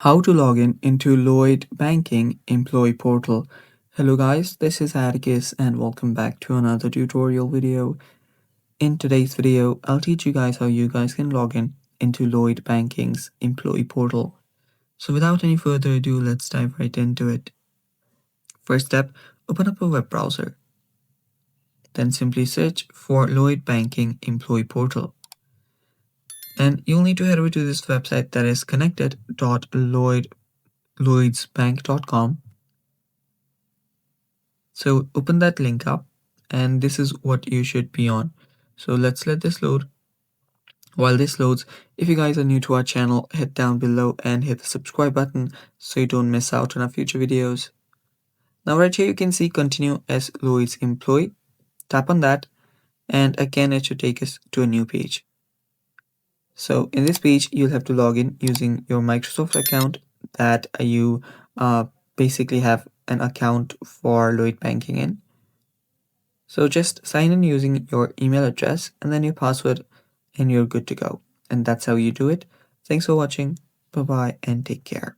How to log in into Lloyds Banking Employee Portal. Hello guys, this is Atticus and welcome back to another tutorial video. In today's video, I'll teach you guys how you guys can log in into Lloyds Banking's Employee Portal. So without any further ado, let's dive right into it. First step, open up a web browser. Then simply search for Lloyds Banking Employee Portal. And you'll need to head over to this website, that is connected.lloydsbank.com. So open that link up and this is what you should be on. So let's let this load. While this loads, if you guys are new to our channel, hit down below and hit the subscribe button so you don't miss out on our future videos. Now right here you can see continue as Lloyds employee. Tap on that and again it should take us to a new page. So in this page you'll have to log in using your Microsoft account that you basically have an account for Lloyds Banking in. So just sign in using your email address and then your password and you're good to go. And that's how you do it. Thanks for watching. Bye bye and take care.